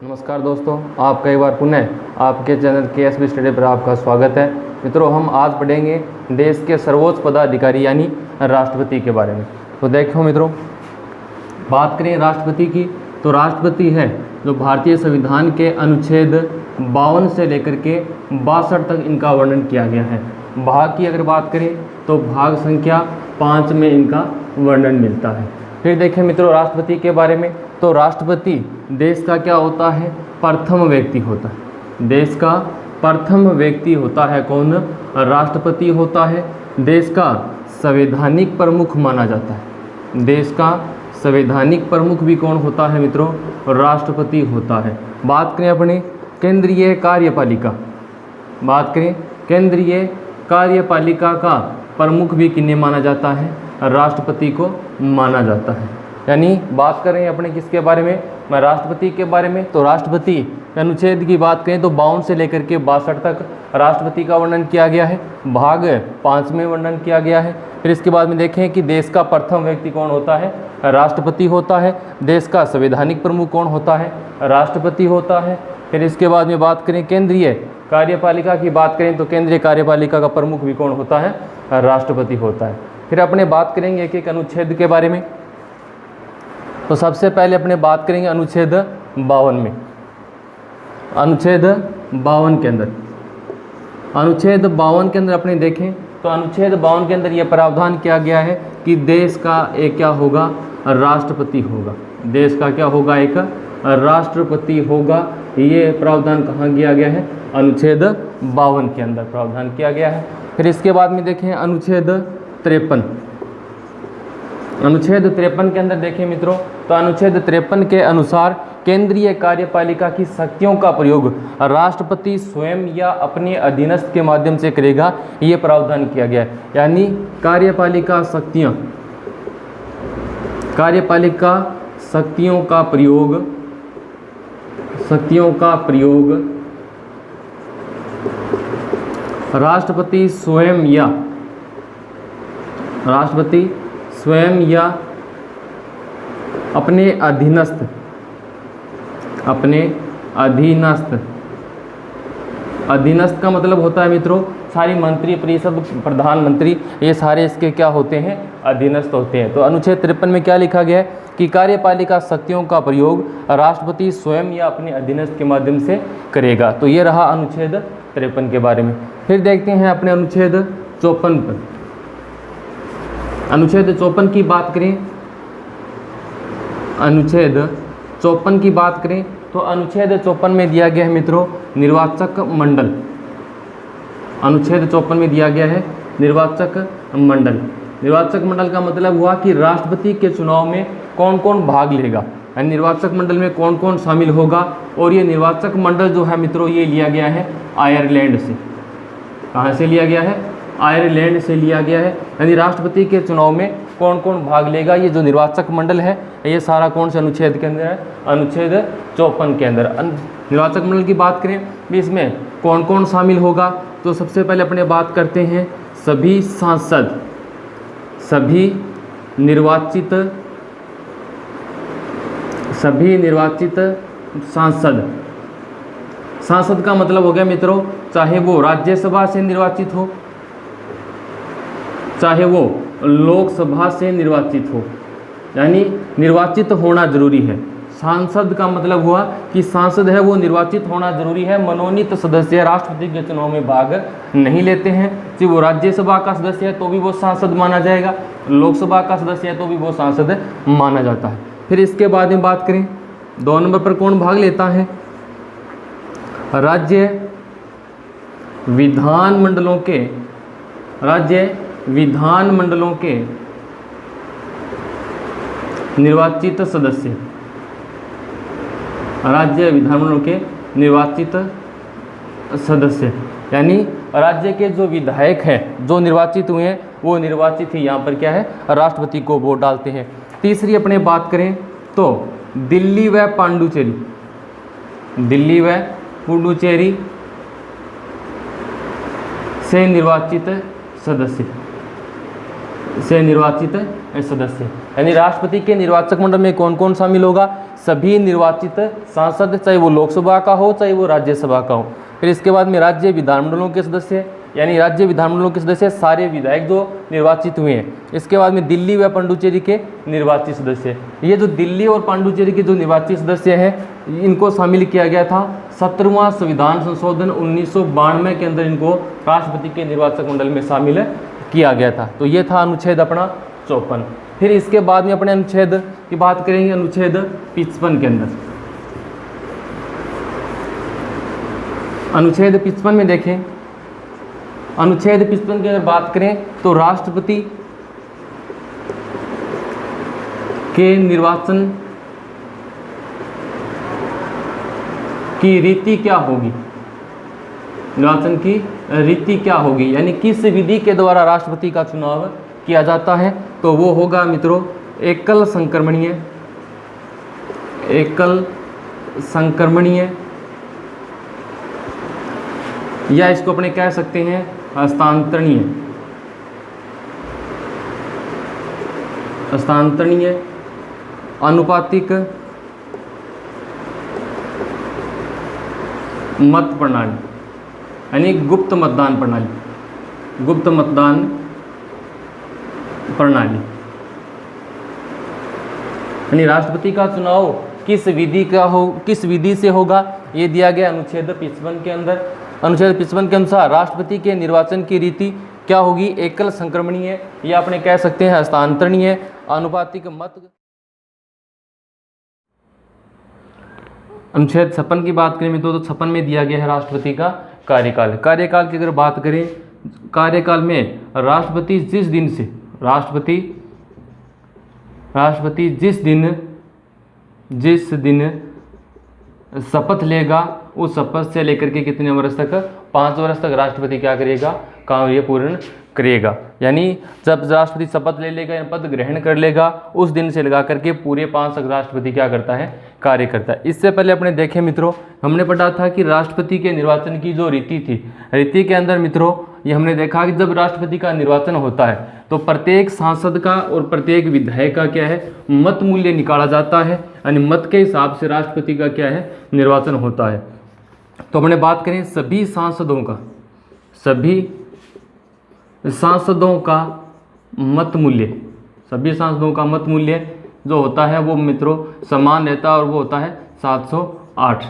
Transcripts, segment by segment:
नमस्कार दोस्तों, आपका एक बार पुनः आपके चैनल KSB स्टडी पर आपका स्वागत है। मित्रों, हम आज पढ़ेंगे देश के सर्वोच्च पदाधिकारी यानी राष्ट्रपति के बारे में। तो देखो मित्रों, बात करें राष्ट्रपति की, तो राष्ट्रपति है जो भारतीय संविधान के अनुच्छेद 52 से लेकर के 62 तक इनका वर्णन किया गया है। भाग की अगर बात करें तो भाग संख्या 5 में इनका वर्णन मिलता है। फिर देखें मित्रों राष्ट्रपति के बारे में, तो राष्ट्रपति देश का क्या होता है? प्रथम व्यक्ति होता है। देश का प्रथम व्यक्ति होता है कौन? राष्ट्रपति होता है। देश का संवैधानिक प्रमुख माना जाता है। देश का संवैधानिक प्रमुख भी कौन होता है मित्रों? राष्ट्रपति होता है। बात करें अपने केंद्रीय कार्यपालिका, बात करें केंद्रीय कार्यपालिका का प्रमुख भी किन्हें माना जाता है? राष्ट्रपति को माना जाता है। यानी बात कर रहे हैं अपने किसके बारे में? मैं राष्ट्रपति के बारे में। तो राष्ट्रपति अनुच्छेद की बात करें तो 52 से लेकर के 62 तक राष्ट्रपति का वर्णन किया गया है। भाग 5 में वर्णन किया गया है। फिर इसके बाद में देखें कि देश का प्रथम व्यक्ति कौन होता है? राष्ट्रपति होता है। देश का संवैधानिक प्रमुख कौन होता है? राष्ट्रपति होता है। फिर इसके बाद में बात करें केंद्रीय कार्यपालिका की बात करें तो केंद्रीय कार्यपालिका का प्रमुख भी कौन होता है? राष्ट्रपति होता है। फिर अपने बात करेंगे एक एक अनुच्छेद के बारे में। तो सबसे पहले अपने बात करेंगे अनुच्छेद 52 में। अनुच्छेद 52 के अंदर, अनुच्छेद 52 के अंदर अपने देखें तो अनुच्छेद 52 के अंदर यह प्रावधान किया गया है कि देश का एक क्या होगा? राष्ट्रपति होगा। देश का क्या होगा? एक राष्ट्रपति होगा। ये प्रावधान कहाँ किया गया है? अनुच्छेद 52 के अंदर प्रावधान किया गया है। फिर इसके बाद में देखें अनुच्छेद 53। अनुच्छेद 53 के अंदर देखें मित्रों, तो अनुच्छेद 53 के अनुसार केंद्रीय कार्यपालिका की शक्तियों का प्रयोग राष्ट्रपति स्वयं या अपने अधीनस्थ के माध्यम से करेगा, ये प्रावधान किया गया है। यानी कार्यपालिका शक्तियों का प्रयोग राष्ट्रपति स्वयं या अपने अधीनस्थ का मतलब होता है मित्रों सारी मंत्री परिषद, प्रधानमंत्री, ये सारे इसके क्या होते हैं? अधीनस्थ होते हैं। तो अनुच्छेद 53 में क्या लिखा गया है कि कार्यपालिका शक्तियों का प्रयोग राष्ट्रपति स्वयं या अपने अधीनस्थ के माध्यम से करेगा। तो ये रहा अनुच्छेद 53 के बारे में। फिर देखते हैं अपने अनुच्छेद 54 पर। अनुच्छेद 54 की बात करें, अनुच्छेद 54 की बात करें तो अनुच्छेद 54 में दिया गया है मित्रों निर्वाचक मंडल। अनुच्छेद 54 में दिया गया है निर्वाचक मंडल। निर्वाचक मंडल का मतलब हुआ कि राष्ट्रपति के चुनाव में कौन कौन भाग लेगा, यानी निर्वाचक मंडल में कौन कौन शामिल होगा। और ये निर्वाचक मंडल जो है मित्रों ये लिया गया है आयरलैंड से। कहाँ से लिया गया है? आयरलैंड से लिया गया है। यानी राष्ट्रपति के चुनाव में कौन कौन भाग लेगा, ये जो निर्वाचक मंडल है ये सारा कौन से अनुच्छेद के अंदर है? अनुच्छेद 54 के अंदर। निर्वाचक मंडल की बात करें भी इसमें कौन कौन शामिल होगा, तो सबसे पहले अपने बात करते हैं सभी सांसद, सभी निर्वाचित सांसद का मतलब हो गया मित्रों चाहे वो राज्यसभा से निर्वाचित हो, चाहे वो लोकसभा से निर्वाचित हो, यानी निर्वाचित होना जरूरी है। सांसद का मतलब हुआ कि सांसद है वो निर्वाचित होना जरूरी है। मनोनीत सदस्य राष्ट्रपति के चुनाव में भाग नहीं लेते हैं। चाहे वो राज्यसभा का सदस्य है तो भी वो सांसद माना जाएगा, लोकसभा का सदस्य है तो भी वो सांसद माना जाता है। फिर इसके बाद में बात करें 2 नंबर पर कौन भाग लेता है? राज्य विधानमंडलों के निर्वाचित सदस्य, राज्य विधानमंडलों के निर्वाचित सदस्य, यानी राज्य के जो विधायक हैं जो निर्वाचित हुए हैं वो निर्वाचित ही यहाँ पर क्या है? राष्ट्रपति को वोट डालते हैं। तीसरी अपने बात करें तो दिल्ली व पुडुचेरी से निर्वाचित सदस्य, यानी राष्ट्रपति के निर्वाचक मंडल में कौन कौन शामिल होगा? सभी निर्वाचित सांसद, चाहे वो लोकसभा का हो चाहे वो राज्यसभा का हो। फिर इसके बाद में राज्य विधानमंडलों के सदस्य, यानी राज्य विधानमंडलों के सदस्य सारे विधायक जो निर्वाचित हुए हैं। इसके बाद में दिल्ली व पांडुचेरी के निर्वाचित सदस्य। ये जो दिल्ली और पांडुचेरी के जो निर्वाचित सदस्य हैं इनको शामिल किया गया था 17वां संविधान संशोधन 1992 के अंदर, इनको राष्ट्रपति के निर्वाचक मंडल में शामिल किया गया था। तो ये था अनुच्छेद अपना 54। फिर इसके बाद में अपने अनुच्छेद की बात करेंगे, अनुच्छेद 55 के अंदर। अनुच्छेद 55 में देखें, अनुच्छेद 55 की अगर बात करें तो राष्ट्रपति के निर्वाचन की रीति क्या होगी? निर्वाचन की रीति क्या होगी, यानी किस विधि के द्वारा राष्ट्रपति का चुनाव किया जाता है? तो वो होगा मित्रों एकल संक्रमणीय, या इसको अपने कह सकते हैं हस्तांतरणीय अनुपातिक मत प्रणाली, यानी गुप्त मतदान प्रणाली। यानी राष्ट्रपति का चुनाव किस विधि से होगा, ये दिया गया अनुच्छेद 55 के अंदर। अनुच्छेद 55 के अनुसार राष्ट्रपति के निर्वाचन की रीति क्या होगी? एकल संक्रमणीय, या अपने कह सकते हैं हस्तांतरणीय अनुपातिक मत। अनुच्छेद 56 की बात करें तो 56 में दिया गया है राष्ट्रपति का कार्यकाल। कार्यकाल की अगर बात करें, कार्यकाल में राष्ट्रपति जिस दिन शपथ लेगा उस शपथ से लेकर के कितने वर्ष तक? 5 वर्ष तक राष्ट्रपति क्या करेगा? कार्य पूर्ण करेगा। यानी जब राष्ट्रपति शपथ ले लेगा या पद ग्रहण कर लेगा उस दिन से लगा करके पूरे 5 तक राष्ट्रपति क्या करता है? कार्य करता है। इससे पहले अपने देखें मित्रों, हमने पढ़ा था कि राष्ट्रपति के निर्वाचन की जो रीति थी, रीति के अंदर मित्रों ये हमने देखा कि जब राष्ट्रपति का निर्वाचन होता है तो प्रत्येक सांसद का और प्रत्येक विधायक का क्या है? मत मूल्य निकाला जाता है, यानी मत के हिसाब से राष्ट्रपति का क्या है? निर्वाचन होता है। तो हमने बात करें सभी सांसदों का मत मूल्य जो होता है वो मित्रों समान रहता है और वो होता है 708।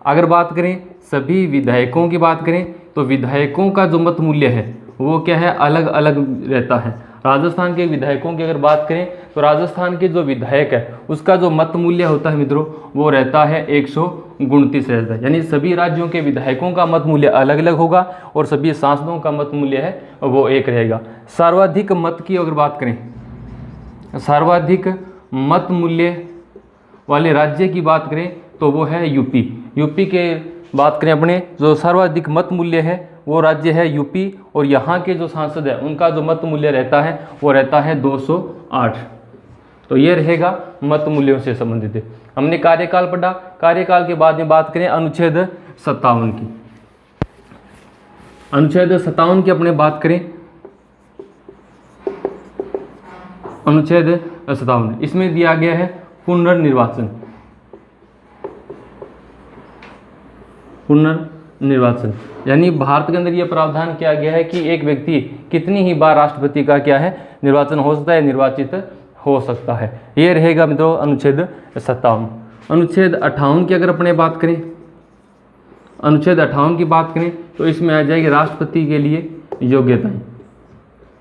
अगर बात करें सभी विधायकों की बात करें तो विधायकों का जो मत मूल्य है वो क्या है? अलग अलग रहता है। राजस्थान के विधायकों की अगर बात करें तो राजस्थान के जो विधायक है उसका जो मत मूल्य होता है मित्रों वो रहता है 129 रहता है। यानी सभी राज्यों के विधायकों का मत मूल्य अलग अलग होगा और सभी सांसदों का मत मूल्य है वो एक रहेगा। सर्वाधिक मत की अगर बात करें, सर्वाधिक मत मूल्य वाले राज्य की बात करें तो वो है यूपी। यूपी के बात करें अपने जो सर्वाधिक मत मूल्य है वो राज्य है यूपी, और यहाँ के जो सांसद हैं उनका जो मत मूल्य रहता है वो रहता है 208। तो ये रहेगा मत मूल्यों से संबंधित। हमने कार्यकाल पढ़ा। कार्यकाल के बाद में बात करें अनुच्छेद 57 की। अनुच्छेद 57 की अपने बात करें, अनुच्छेद 57 इसमें दिया गया है पुनर्निर्वाचन। यानी भारत के अंदर यह प्रावधान किया गया है कि एक व्यक्ति कितनी ही बार राष्ट्रपति का क्या है? निर्वाचन हो सकता है, निर्वाचित हो सकता है। ये रहेगा मित्रों अनुच्छेद 57। अनुच्छेद 58 की अगर अपने बात करें, अनुच्छेद 58 की बात करें तो इसमें आ जाएगी राष्ट्रपति के लिए योग्यताएं।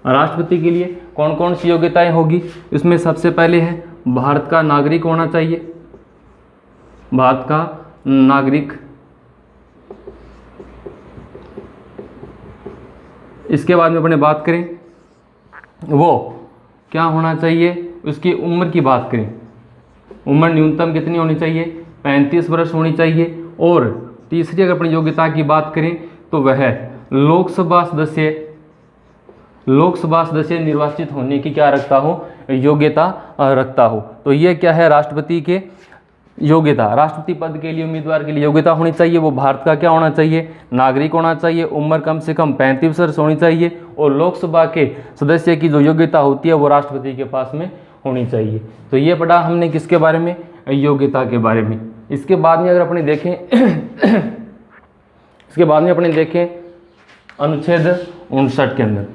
राष्ट्रपति के लिए कौन कौन सी योग्यताएं होगी? इसमें सबसे पहले है भारत का नागरिक होना चाहिए, भारत का नागरिक। इसके बाद में अपने बात करें वो क्या होना चाहिए? उसकी उम्र की बात करें, उम्र न्यूनतम कितनी होनी चाहिए? 35 वर्ष होनी चाहिए। और तीसरी अगर अपनी योग्यता की बात करें तो वह लोकसभा सदस्य निर्वाचित होने की क्या रखता हो? योग्यता रखता हो। तो ये क्या है? राष्ट्रपति के योग्यता। राष्ट्रपति पद के लिए उम्मीदवार के लिए योग्यता होनी चाहिए, वो भारत का क्या होना चाहिए? नागरिक होना चाहिए, उम्र कम से कम 35 वर्ष होनी चाहिए, और लोकसभा के सदस्य की जो योग्यता होती है वो राष्ट्रपति के पास में होनी चाहिए। तो ये पढ़ा हमने किसके बारे में, योग्यता के बारे में। इसके बाद में अगर अपने देखें इसके बाद में अपने देखें अनुच्छेद 59 के अंदर,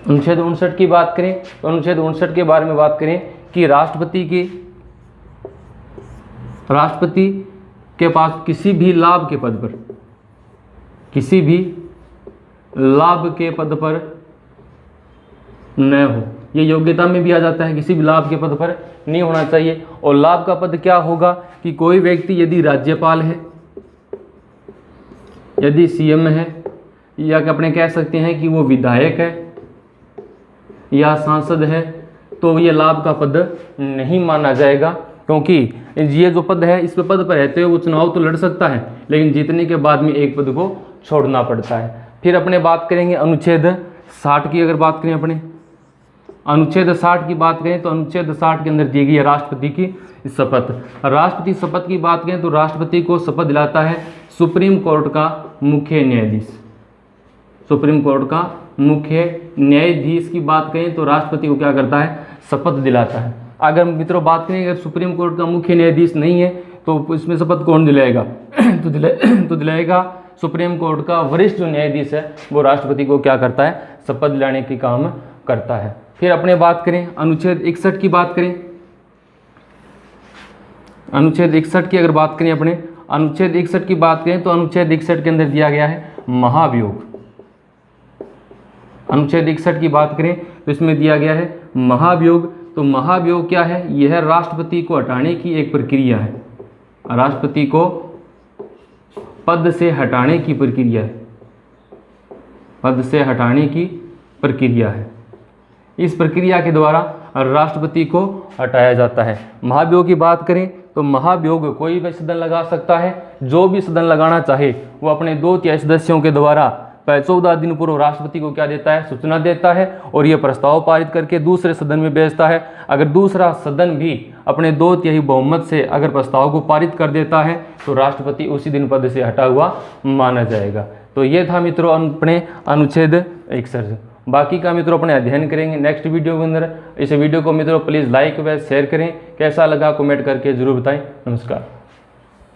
अनुच्छेद 59 की बात करें तो अनुच्छेद 59 के बारे में बात करें कि राष्ट्रपति के पास किसी भी लाभ के पद पर, किसी भी लाभ के पद पर न हो, ये योग्यता में भी आ जाता है, किसी भी लाभ के पद पर नहीं होना चाहिए। और लाभ का पद क्या होगा कि कोई व्यक्ति यदि राज्यपाल है, यदि सीएम है, या कि अपने कह सकते हैं कि वो विधायक है या सांसद है, तो ये लाभ का पद नहीं माना जाएगा, क्योंकि ये जो पद है इस पद पर रहते हुए वो चुनाव तो लड़ सकता है, लेकिन जीतने के बाद में एक पद को छोड़ना पड़ता है। फिर अपने बात करेंगे अनुच्छेद 60 की। अगर बात करें अपने अनुच्छेद 60 की बात करें तो अनुच्छेद 60 के अंदर दी गई है राष्ट्रपति की शपथ। राष्ट्रपति शपथ की बात करें तो राष्ट्रपति को शपथ दिलाता है सुप्रीम कोर्ट का मुख्य न्यायाधीश। सुप्रीम कोर्ट का मुख्य न्यायाधीश की बात करें तो राष्ट्रपति को क्या करता है, शपथ दिलाता है। अगर मित्रों बात करें अगर सुप्रीम कोर्ट का मुख्य न्यायाधीश नहीं है तो इसमें शपथ कौन दिलाएगा तो दिलाएगा सुप्रीम कोर्ट का वरिष्ठ जो न्यायाधीश है वो राष्ट्रपति को क्या करता है, शपथ दिलाने की काम करता है। फिर अपने बात करें अनुच्छेद 61 की बात करें, अनुच्छेद 61 की अगर बात करें अपने अनुच्छेद 61 की बात करें तो अनुच्छेद 61 के अंदर दिया गया है महाभियोग। अनुच्छेद 61 की बात करें तो इसमें दिया गया है महाभियोग। तो महाभियोग क्या है, यह राष्ट्रपति को हटाने की एक प्रक्रिया है, राष्ट्रपति को पद से हटाने की प्रक्रिया है, पद से हटाने की प्रक्रिया है। इस प्रक्रिया के द्वारा राष्ट्रपति को हटाया जाता है। महाभियोग की बात करें तो महाभियोग कोई भी सदन लगा सकता है, जो भी सदन लगाना चाहे वो अपने 2/3 सदस्यों के द्वारा 14 दिन पूर्व राष्ट्रपति को क्या देता है, सूचना देता है, और यह प्रस्ताव पारित करके दूसरे सदन में भेजता है। अगर दूसरा सदन भी अपने 2/3 बहुमत से अगर प्रस्ताव को पारित कर देता है तो राष्ट्रपति उसी दिन पद से हटा हुआ माना जाएगा। तो ये था मित्रों अपने अनुच्छेद 61। बाकी का मित्रों अपने अध्ययन करेंगे नेक्स्ट वीडियो के अंदर। इस वीडियो को मित्रों प्लीज़ लाइक व शेयर करें, कैसा लगा कमेंट करके जरूर बताएं। नमस्कार।